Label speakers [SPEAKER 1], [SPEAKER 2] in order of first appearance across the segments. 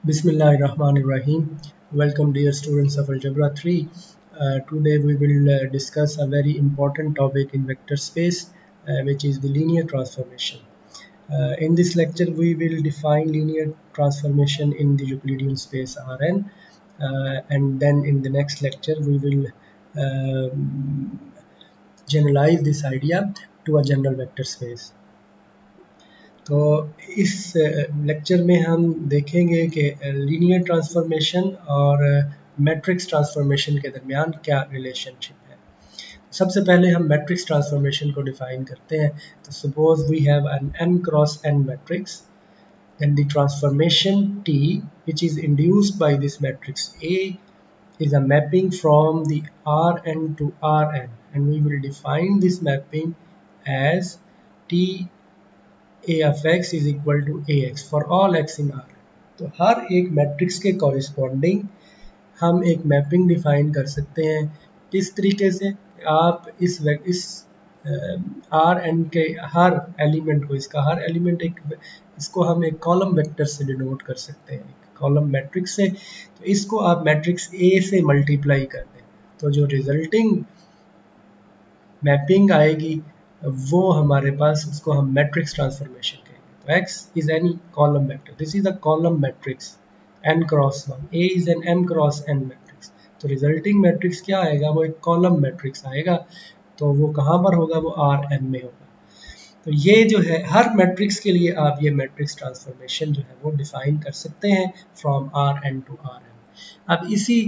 [SPEAKER 1] Bismillahirrahmanirrahim. Welcome dear students of Algebra 3. Today we will discuss a very important topic in vector space which is the linear transformation. In this lecture we will define linear transformation in the Euclidean space Rn and then in the next lecture we will generalize this idea to a general vector space. तो इस lecture में हम देखेंगे कि linear transformation और matrix transformation के दरमियान क्या रिलेशनशिप है। सबसे पहले हम मैट्रिक्स ट्रांसफॉर्मेशन को डिफाइन करते हैं। तो suppose we have an m cross n matrix, then the transformation T which is induced by this matrix A is a mapping from the Rn to Rn, and we will define this mapping as T A of x is equal to ax for all x in R। तो हर एक matrix के corresponding हम एक mapping define कर सकते हैं। किस तरीके से आप इस आर एन के हर एलिमेंट को, इसका हर एलिमेंट इसको हम एक कॉलम वेक्टर से डिनोट कर सकते हैं, कॉलम मैट्रिक्स से। तो इसको आप मैट्रिक्स ए से मल्टीप्लाई कर दें तो जो रिजल्टिंग मैपिंग आएगी वो हमारे पास, उसको हम मैट्रिक्स ट्रांसफॉर्मेशन कहेंगे। तो x is any column vector, this is a column matrix n cross 1, A is an m cross n matrix। तो रिजल्टिंग मैट्रिक्स क्या आएगा, वो एक कॉलम मैट्रिक्स आएगा। तो वो कहाँ पर होगा, वो Rn में होगा। तो ये जो है हर मैट्रिक्स के लिए आप ये मैट्रिक्स ट्रांसफॉर्मेशन जो है वो डिफाइन कर सकते हैं फ्रॉम Rn टू Rn। अब इसी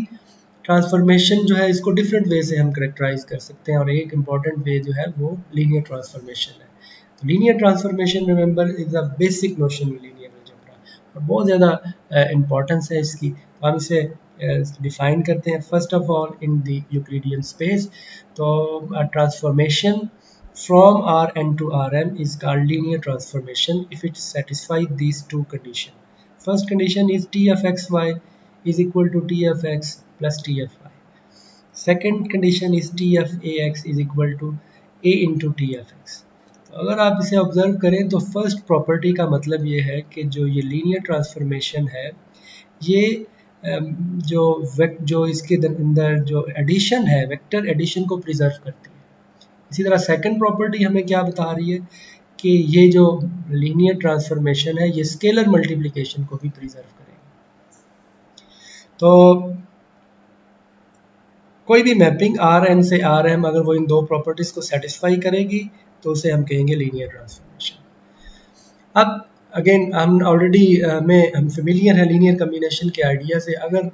[SPEAKER 1] ट्रांसफॉर्मेशन जो है इसको डिफरेंट वे से हम करेक्टराइज कर सकते हैं, और एक इम्पॉर्टेंट वे जो है वो लीनियर ट्रांसफॉर्मेशन है। तो linear transformation remember is a basic notion in linear algebra और बहुत ज़्यादा इम्पोर्टेंस है इसकी। तो हम इसे डिफाइन करते हैं first of all in the Euclidean space. तो transformation from Rn to Rm is called linear transformation if it satisfies these two conditions. First condition is t of xy is equal to t of x plus t of y. Second condition is t of ax is equal to a into t of x. तो अगर आप इसे observe करें तो first property का मतलब ये है कि जो ये लीनियर ट्रांसफॉर्मेशन है ये जो इसके अंदर जो एडिशन है, वेक्टर एडिशन को प्रिजर्व करती है। इसी तरह सेकंड प्रॉपर्टी हमें क्या बता रही है कि ये जो लीनियर ट्रांसफॉर्मेशन है ये स्केलर मल्टीप्लिकेशन को भी प्रिजर्व करेगी। तो कोई भी मैपिंग Rn से Rm अगर वो इन दो प्रॉपर्टीज को सेटिस्फाई करेगी तो उसे हम कहेंगे लीनियर ट्रांसफॉर्मेशन। अब अगेन हम ऑलरेडी हम फेमिलियर है लीनियर कम्बिनेशन के आइडिया से। अगर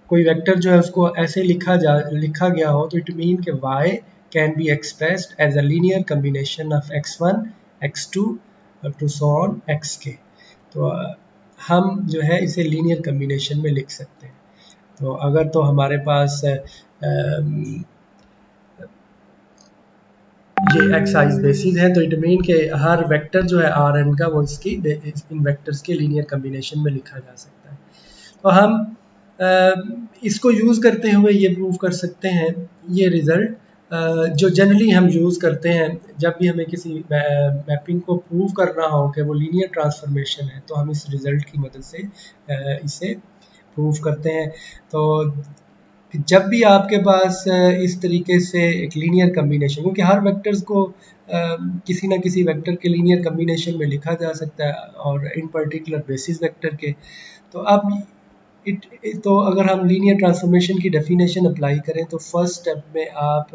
[SPEAKER 1] कोई वेक्टर जो है उसको ऐसे लिखा गया हो तो इट मीन कि y can be expressed as a linear combination of x1, x2 up to so on xk। तो हम जो है इसे लीनियर कम्बिनेशन में लिख सकते हैं। तो अगर तो हमारे पास ये एक्साइज बेसिस है तो इट मीन के हर वेक्टर जो है Rn का वो इसकी इन वेक्टर्स के लीनियर कम्बिनेशन में लिखा जा सकता है। तो हम इसको यूज़ करते हुए ये प्रूव कर सकते हैं ये रिज़ल्ट जो जनरली हम यूज़ करते हैं जब भी हमें किसी मैपिंग को प्रूव करना हो कि वो लीनियर ट्रांसफॉर्मेशन है, तो हम इस रिज़ल्ट की मदद से इसे प्रूव करते हैं। तो जब भी आपके पास इस तरीके से एक लीनियर कम्बिनेशन, क्योंकि हर वेक्टर्स को किसी ना किसी वेक्टर के लीनियर कम्बिनेशन में लिखा जा सकता है और इन पर्टिकुलर बेसिस वेक्टर के। तो अब तो अगर हम लीनियर ट्रांसफॉर्मेशन की डेफिनेशन अप्लाई करें तो फर्स्ट स्टेप में आप,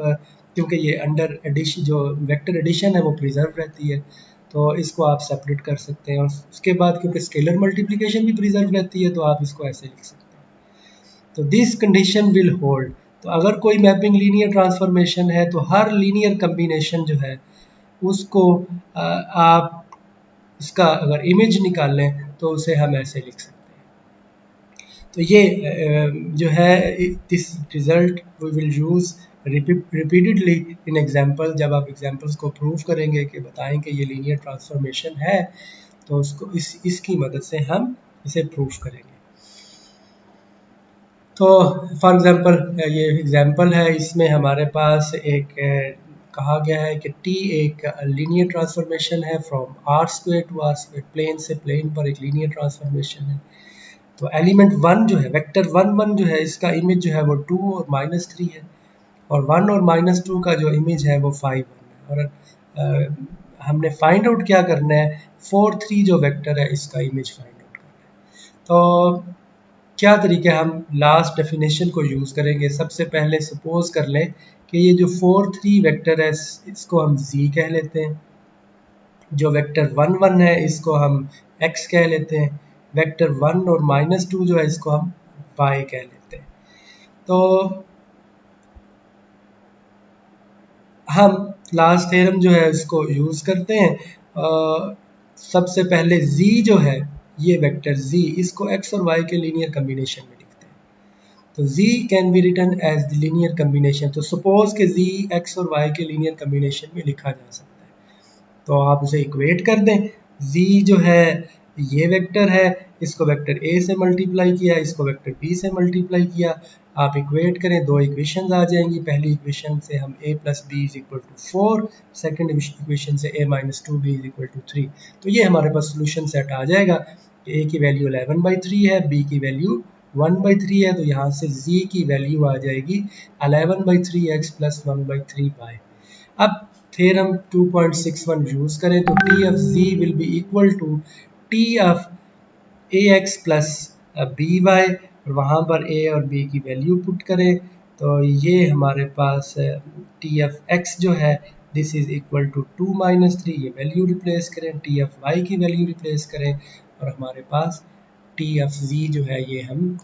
[SPEAKER 1] क्योंकि ये अंडर एडिशन जो वेक्टर एडिशन है वो प्रिजर्व रहती है, तो इसको आप सेपरेट कर सकते हैं। और उसके बाद क्योंकि स्केलर मल्टीप्लिकेशन भी प्रिजर्व रहती है तो आप इसको ऐसे लिख सकते हैं। तो दिस कंडीशन विल होल्ड। तो अगर कोई मैपिंग लीनियर ट्रांसफॉर्मेशन है तो हर लीनियर कम्बिनेशन जो है उसको आप उसका अगर इमेज निकाल लें तो उसे हम ऐसे लिख सकते हैं। तो ये जो है this result we will use repeatedly in example. जब आप एग्जांपल्स को प्रूव करेंगे कि बताएं कि ये लीनियर ट्रांसफॉर्मेशन है तो उसको इसकी मदद से हम इसे प्रूव करेंगे। तो फॉर एग्जांपल ये एग्जांपल है, इसमें हमारे पास एक कहा गया है कि T एक लीनियर ट्रांसफॉर्मेशन है from R² to R², plane से प्लेन पर एक लीनियर ट्रांसफॉर्मेशन है। तो एलिमेंट 1 जो है, वेक्टर 1 जो है, इसका इमेज जो है वो 2 और -3 है, और 1 और -2 का जो इमेज है वो 5 1 है। और हमने फाइंड आउट क्या करना है, 4 3 जो वेक्टर है इसका इमेज फाइंड आउट करना है। तो क्या तरीके, हम लास्ट डेफिनेशन को यूज़ करेंगे। सबसे पहले सपोज कर लें कि ये जो 4 3 वेक्टर है इसको हम z कह लेते हैं, जो वेक्टर 1 1 है इसको हम x कह लेते हैं, वेक्टर 1 और -2 जो है इसको हम y कह लेते हैं। तो हम लास्ट थ्योरम जो है उसको यूज़ करते हैं। सबसे पहले z जो है, ये वेक्टर z, इसको x और y के लीनियर कम्बिनेशन में लिखते हैं। तो z can be written as the linear combination. तो सपोज के z x और y के लीनियर कम्बिनेशन में लिखा जा सकता है। तो आप उसे इक्वेट कर दें। z जो है ये वेक्टर है, इसको वेक्टर a से मल्टीप्लाई किया, इसको वेक्टर b से मल्टीप्लाई किया, आप इक्वेट करें, दो इक्वेशंस आ जाएंगी। पहली इक्वेशन से हम a plus B is equal to 4, second equation से a minus 2b is equal to 3। तो ये हमारे पास सोल्यूशन सेट आ जाएगा। a की वैल्यू 11/3 है, b की वैल्यू 1/3 है, तो यहाँ से z की वैल्यू आ जाएगी 11/3x प्लस 1/3y। अब थ्योरम 2.61 यूज करें तो T of z will be equal to T of A X plus B Y, और वहाँ पर a और b की वैल्यू पुट करें तो ये हमारे पास टी ऑफ x जो है this is equal to 2 minus 3, ये वैल्यू रिप्लेस करें, टी ऑफ y की वैल्यू रिप्लेस करें, और हमारे पास टी ऑफ z जो है ये हम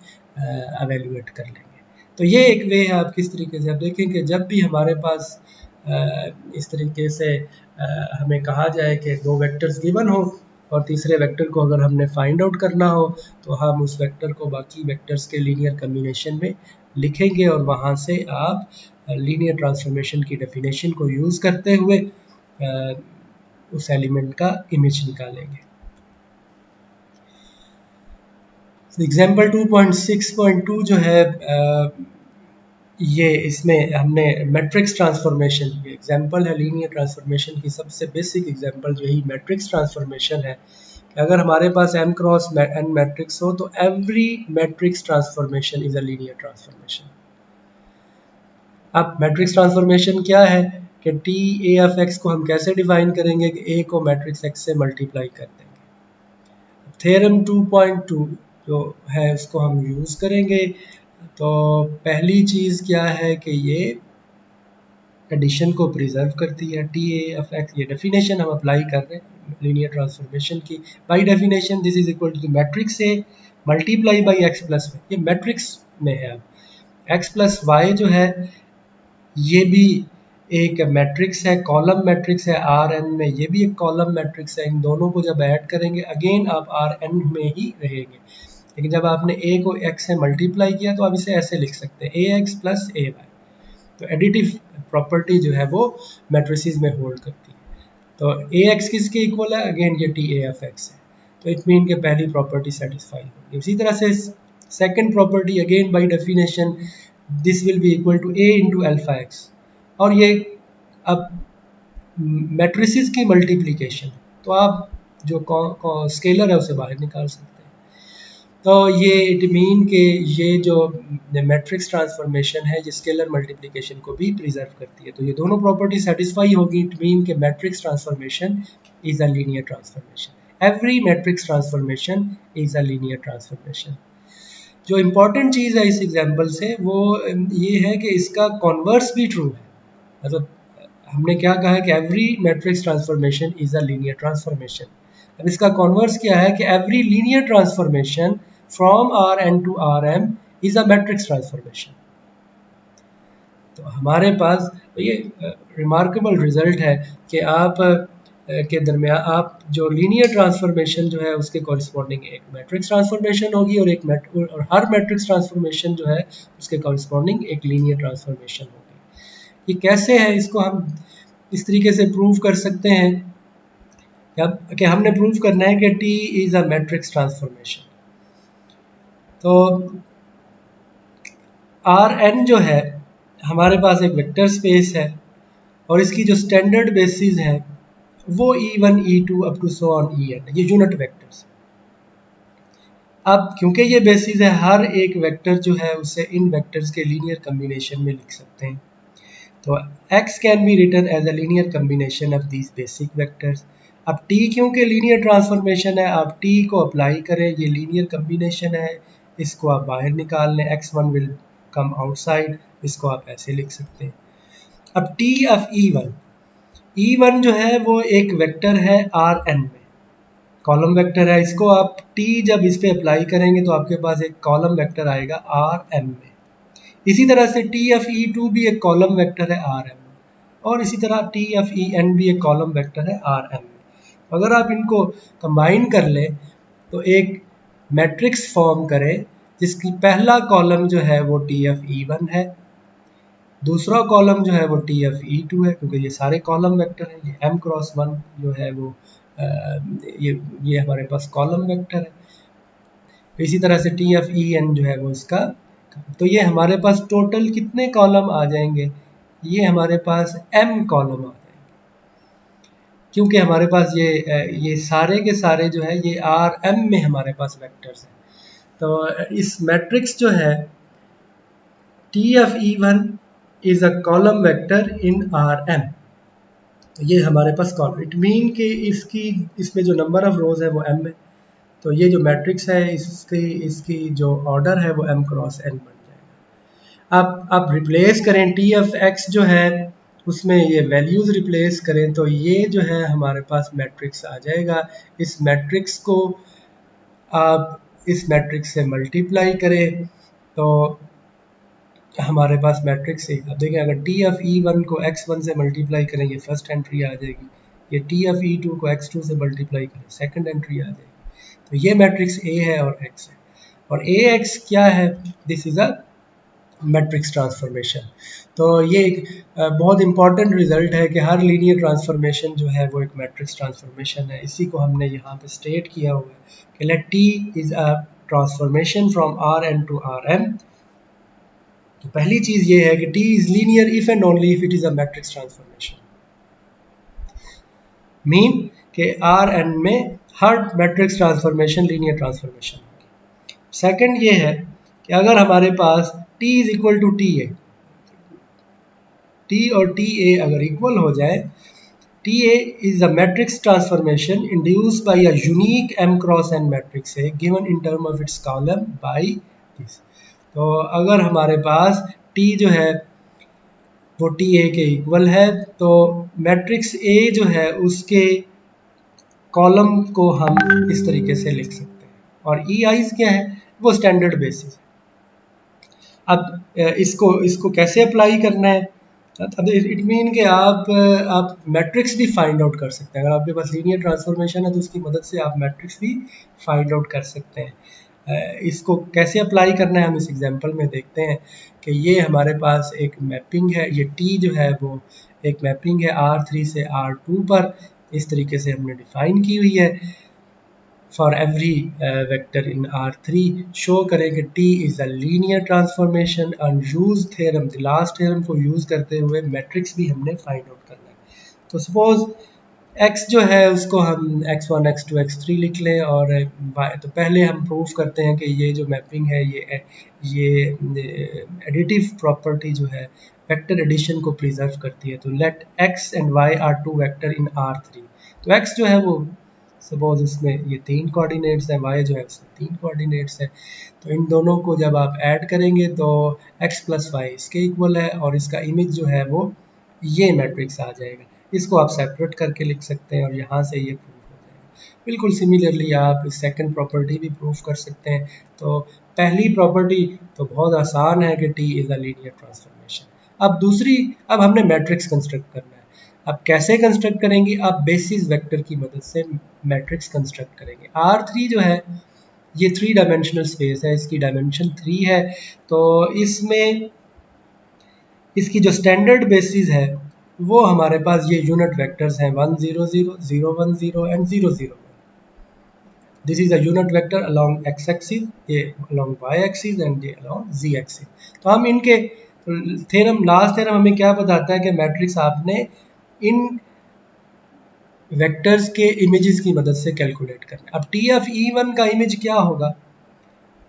[SPEAKER 1] एवेल्यूएट कर लेंगे। तो ये एक वे है। आप किस तरीके से, आप देखें कि जब भी हमारे पास इस तरीके से हमें कहा जाए कि दो वेक्टर्स गिवन हो और तीसरे वेक्टर को अगर हमने फाइंड आउट करना हो तो हम उस वेक्टर को बाकी वेक्टर्स के लीनियर कम्बिनेशन में लिखेंगे, और वहाँ से आप लीनियर ट्रांसफॉर्मेशन की डेफिनेशन को यूज़ करते हुए उस एलिमेंट का इमेज निकालेंगे। एग्जाम्पल 2.6.2 जो है ये इसमें हमने मैट्रिक्स ट्रांसफॉर्मेशन, ये एग्जांपल है लीनियर ट्रांसफॉर्मेशन की सबसे बेसिक एग्जांपल जो ही मैट्रिक्स ट्रांसफॉर्मेशन है। अगर हमारे पास m क्रॉस n मैट्रिक्स हो तो every matrix transformation is a linear transformation. अब मैट्रिक्स ट्रांसफॉर्मेशन क्या है कि टी ए ऑफ एक्स को हम कैसे डिफाइन करेंगे कि ए को मैट्रिक्स एक्स से मल्टीप्लाई कर देंगे। थ्योरम 2.2 जो है उसको हम यूज़ करेंगे। तो पहली चीज़ क्या है कि ये एडिशन को प्रिजर्व करती है, टी ए ऑफ एक्स, ये डेफिनेशन हम अप्लाई कर रहे हैं लीनियर ट्रांसफॉर्मेशन की। By definition this is equal to matrix A multiply by X plus Y, ये मैट्रिक्स में है। अब एक्स प्लस वाई जो है ये भी एक मैट्रिक्स है, कॉलम मैट्रिक्स है आर एन में, ये भी एक कॉलम मैट्रिक्स है। इन दोनों को जब ऐड करेंगे अगेन आप आर एन में ही रहेंगे, लेकिन जब आपने ए को एक्स से मल्टीप्लाई किया तो आप इसे ऐसे लिख सकते हैं ए एक्स प्लस ए वाई। तो एडिटिव प्रॉपर्टी जो है वो मैट्रिसेस में होल्ड करती है। तो ए एक्स किसके इक्वल है, अगेन ये टी ए एफ एक्स है, तो इट मीन के पहली प्रॉपर्टी सेटिस्फाई होगी। उसी तरह से second property again by definition this will be equal to A into alpha X, और ये अब मैट्रिसेस की मल्टीप्लिकेशन, तो आप जो स्केलर है उसे बाहर निकाल सकते हैं। तो ये इट मीन के ये जो मैट्रिक्स ट्रांसफॉर्मेशन है ये स्केलर मल्टीप्लिकेशन को भी प्रिजर्व करती है। तो ये दोनों प्रॉपर्टी सेटिस्फाई होगी, इट मीन के matrix transformation is a linear transformation. Every matrix transformation is a linear transformation. जो इम्पोर्टेंट चीज़ है इस एग्जाम्पल से वो ये है कि इसका कॉन्वर्स भी ट्रू है। मतलब हमने क्या कहा है कि every matrix transformation is a linear transformation. अब इसका कॉन्वर्स क्या है कि every linear transformation from R N to R M is a matrix transformation. तो हमारे पास ये रिमार्केबल रिजल्ट है कि आप के दरमियान आप जो लीनियर ट्रांसफॉर्मेशन जो है उसके कॉरिस्पॉन्डिंग एक मैट्रिक्स ट्रांसफॉर्मेशन होगी, और और हर मैट्रिक्स ट्रांसफॉर्मेशन जो है उसके कॉरिस्पॉन्डिंग एक लीनियर ट्रांसफॉर्मेशन होगी। ये कैसे है, इसको हम इस तरीके से प्रूव कर सकते हैं कि हमने प्रूव करना है कि T is a matrix transformation. तो आर एन जो है हमारे पास एक वेक्टर स्पेस है, और इसकी जो स्टैंडर्ड बेसिस है वो E1 E2 up to so on En, ये यूनिट वेक्टर्स। अब क्योंकि ये बेसिस है, हर एक वेक्टर जो है उसे इन वेक्टर्स के लीनियर कम्बिनेशन में लिख सकते हैं। तो x can be written as a linear combination of these basic vectors. अब t क्योंकि लीनियर ट्रांसफॉर्मेशन है, आप t को अप्लाई करें, ये लीनियर कम्बिनेशन है, इसको आप बाहर निकाल लें, x1 विल कम आउटसाइड, इसको आप ऐसे लिख सकते हैं। अब t ऑफ e1 जो है वो एक वेक्टर है Rn में, कॉलम वेक्टर है, इसको आप t जब इस पे अप्लाई करेंगे तो आपके पास एक कॉलम वेक्टर आएगा Rm में। इसी तरह से टी एफ ई टू भी एक कॉलम वेक्टर है आर एम में, और इसी तरह टी एफ ई एन भी एक कॉलम वेक्टर है आर एम में। अगर आप इनको कंबाइन कर लें तो एक मैट्रिक्स फॉर्म करें जिसकी पहला कॉलम जो है वो टी एफ ई वन है, दूसरा कॉलम जो है वो टी एफ ई टू है, क्योंकि ये सारे कॉलम वेक्टर हैं, ये एम क्रॉस वन जो है वो ये हमारे पास कॉलम वेक्टर है। इसी तरह से टी एफ ई एन जो है वो इसका, तो ये हमारे पास टोटल कितने कॉलम आ जाएंगे, ये हमारे पास m कॉलम आ जाएंगे, क्योंकि हमारे पास ये सारे के सारे जो है ये आर एम में हमारे पास वेक्टर्स हैं। तो इस मैट्रिक्स जो है T F E one is a column vector in R M. तो ये हमारे पास कॉलम, इट मीन कि इसमें जो नंबर ऑफ रोज है वो m है, तो ये जो मैट्रिक्स है इसकी इसकी जो ऑर्डर है वो m क्रॉस n बन जाएगा। आप रिप्लेस करें टी एफ एक्स जो है उसमें ये वैल्यूज रिप्लेस करें तो ये जो है हमारे पास मैट्रिक्स आ जाएगा। इस मैट्रिक्स को आप इस मैट्रिक्स से मल्टीप्लाई करें तो हमारे पास मैट्रिक्स है। अब देखें, अगर टी एफ ई वन को एक्स वन से मल्टीप्लाई करें ये फर्स्ट एंट्री आ जाएगी, ये टी एफ ई टू को एक्स टू से मल्टीप्लाई करें सेकंड एंट्री आ जाएगी। तो ये मैट्रिक्स ए है और एक्स है, और ए एक्स क्या है, this is a matrix transformation. तो ये एक बहुत इंपॉर्टेंट रिजल्ट है कि हर लीनियर ट्रांसफॉर्मेशन जो है वो एक मैट्रिक्स ट्रांसफॉर्मेशन है। इसी को हमने यहाँ पे स्टेट किया हुआ है कि let T is a transformation from R N to R M. तो पहली चीज ये है कि T is linear if and only if it is a matrix transformation, mean कि आर एन में हर मैट्रिक्स ट्रांसफॉर्मेशन लीनियर ट्रांसफॉर्मेशन होगी। सेकंड ये है कि अगर हमारे पास t इज equal to T A, T और टी ए अगर इक्वल हो जाए, T A is a matrix transformation induced by a unique m cross n matrix है given in term of its column by this. तो अगर हमारे पास t जो है वो टी ए के इक्वल है तो मैट्रिक्स ए जो है उसके कॉलम को हम इस तरीके से लिख सकते हैं, और ई आईज क्या है, वो स्टैंडर्ड बेसिस है। अब इसको कैसे अप्लाई करना है, अब इट मीन कि आप मैट्रिक्स भी फाइंड आउट कर सकते हैं। अगर आपके पास लीनियर ट्रांसफॉर्मेशन है तो उसकी मदद से आप मैट्रिक्स भी फाइंड आउट कर सकते हैं। इसको कैसे अप्लाई करना है हम इस एग्जांपल में देखते हैं कि ये हमारे पास एक मैपिंग है, ये टी जो है वो एक मैपिंग है R3 से R2 पर, इस तरीके से हमने डिफाइन की हुई है। For every vector in R3 show करें कि T is a linear transformation and use theorem, the last theorem को यूज करते हुए मैट्रिक्स भी हमने फाइंड आउट करना है। तो सपोज x जो है उसको हम x1 x2 x3 लिख लें, और y, तो पहले हम प्रूफ करते हैं कि ये जो मैपिंग है ये एडिटिव प्रॉपर्टी जो है वेक्टर एडिशन को प्रिजर्व करती है। तो let x and y are two vector in R3। तो x जो है वो सपोज इसमें ये 3 कोऑर्डिनेट्स है, y जो है उसमें 3 कोऑर्डिनेट्स है, तो इन दोनों को जब आप ऐड करेंगे तो x प्लस वाई इसके इक्वल है, और इसका इमेज जो है वो ये मैट्रिक्स आ जाएगा। इसको आप सेपरेट करके लिख सकते हैं और यहाँ से ये प्रूफ हो जाएगा। बिल्कुल सिमिलरली आप सेकंड प्रॉपर्टी भी प्रूफ कर सकते हैं। तो पहली प्रॉपर्टी तो बहुत आसान है कि T is a linear transformation. अब दूसरी, अब हमने मैट्रिक्स कंस्ट्रक्ट करना है। अब कैसे कंस्ट्रक्ट करेंगे, आप बेसिस वेक्टर की मदद से मैट्रिक्स कंस्ट्रक्ट करेंगे। R3 जो है ये 3 डायमेंशनल स्पेस है, इसकी डायमेंशन 3 है, तो इसमें इसकी जो स्टैंडर्ड बेसिस है वो हमारे पास ये यूनिट वेक्टर्स हैं 1 0 0 0 1 0 and 0 0। This is a unit vector along x axis, ये अलोंग y एक्सिस एंड ये अलोंग z एक्सिस। तो हम इनके थ्योरम, लास्ट थ्योरम हमें क्या बताता है कि मैट्रिक्स आपने इन वेक्टर्स के इमेजेस की मदद से कैलकुलेट करना है। अब टी ऑफ ई वन का इमेज क्या होगा,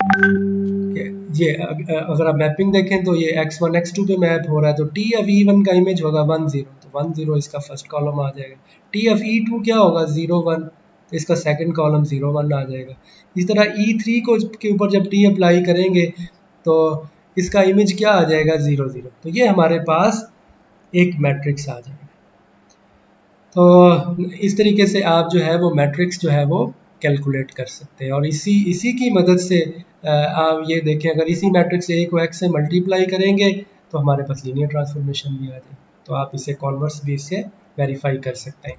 [SPEAKER 1] ये अगर आप मैपिंग देखें तो ये x1 x2 पे मैप हो रहा है, तो टी ऑफ E1 का इमेज होगा 1 0, तो 1 0 इसका फर्स्ट कॉलम आ जाएगा। टी ऑफ E2 क्या होगा 0 1, तो इसका सेकंड कॉलम 0 1 आ जाएगा। इस तरह E3 को के ऊपर जब टी अप्लाई करेंगे तो इसका इमेज क्या आ जाएगा 0 0, तो ये हमारे पास एक मैट्रिक्स आ जाएगा। तो इस तरीके से आप जो है वो मैट्रिक्स जो है वो कैलकुलेट कर सकते हैं, और इसी इसी की मदद से आप ये देखें, अगर इसी मैट्रिक्स ए को एक्स से मल्टीप्लाई करेंगे तो हमारे पास लीनियर ट्रांसफॉर्मेशन भी आ जाए। तो आप इसे कॉन्वर्स भी इससे वेरीफाई कर सकते हैं।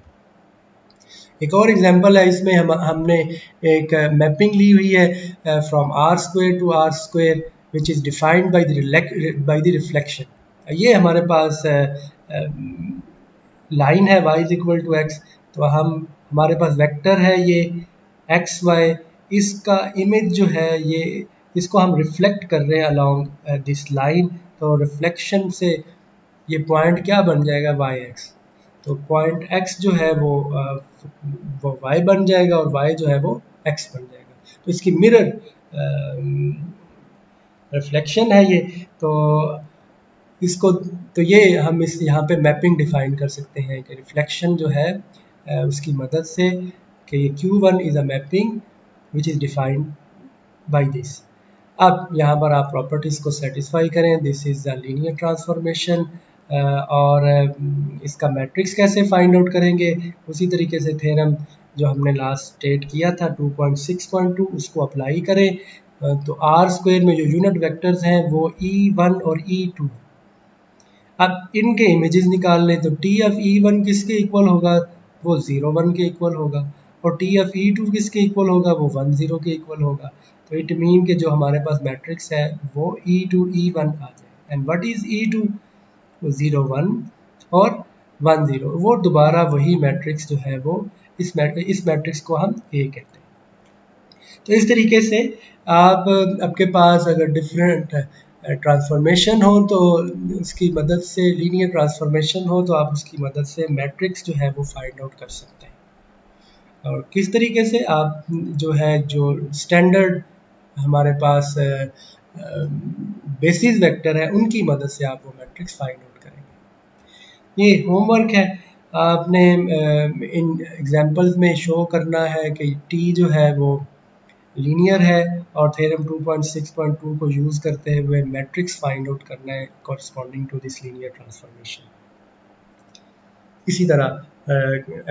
[SPEAKER 1] एक और एग्जांपल है, इसमें हमने एक मैपिंग ली हुई है from R square to R square which is defined by the reflection. ये हमारे पास लाइन है y is equal to X, तो हमारे पास वेक्टर है ये एक्स वाई, इसका इमेज जो है ये इसको हम रिफ्लेक्ट कर रहे हैं अलोंग दिस लाइन, तो रिफ्लेक्शन से ये पॉइंट क्या बन जाएगा वाई एक्स, तो पॉइंट एक्स जो है वो वाई बन जाएगा और वाई जो है वो एक्स बन जाएगा। तो इसकी मिरर रिफ्लेक्शन है ये। तो इसको तो ये हम इस यहाँ पे मैपिंग डिफाइन कर सकते हैं कि रिफ्लेक्शन जो है उसकी मदद से कि ये Q1 is a mapping which is defined by this. अब यहाँ पर आप प्रॉपर्टीज़ को सेटिस्फाई करें, this is a linear transformation, और इसका मैट्रिक्स कैसे फाइंड आउट करेंगे, उसी तरीके से थ्योरम जो हमने लास्ट स्टेट किया था 2.6.2 उसको अप्लाई करें। तो आर स्क्वायर में जो यूनिट वेक्टर्स हैं वो E1 और E2। अब इनके इमेजेस निकाल लें तो टी ऑफ E1 किसके इक्वल होगा, वो 0 1 के इक्वल होगा, और टी ऑफ E2 किसके इक्वल होगा, वो 1 0 के इक्वल होगा। तो इट मीन कि जो हमारे पास मैट्रिक्स है वो E2 E1 आ जाए। एंड व्हाट इज E2, वो 0 1 और 1 0, वो दोबारा वही मैट्रिक्स जो है वो इस मैट्रिक्स को हम ए कहते हैं। तो इस तरीके से आप आपके पास अगर डिफरेंट ट्रांसफॉर्मेशन हो तो उसकी मदद से, लीनियर ट्रांसफॉर्मेशन हो तो आप उसकी मदद से मैट्रिक्स जो है वो फाइंड आउट कर सकते हैं। और किस तरीके से आप जो है जो स्टैंडर्ड हमारे पास बेसिस वेक्टर है उनकी मदद से आप वो मैट्रिक्स फाइंड आउट करेंगे। ये होमवर्क है, आपने इन एग्जांपल्स में शो करना है कि टी जो है वो लीनियर है, और थ्योरम 2.6.2 को यूज़ करते हुए मैट्रिक्स फाइंड आउट करना है corresponding to this linear transformation. इसी तरह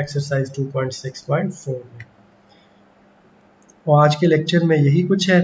[SPEAKER 1] एक्सरसाइज 2.6.4 में। और आज के लेक्चर में यही कुछ है।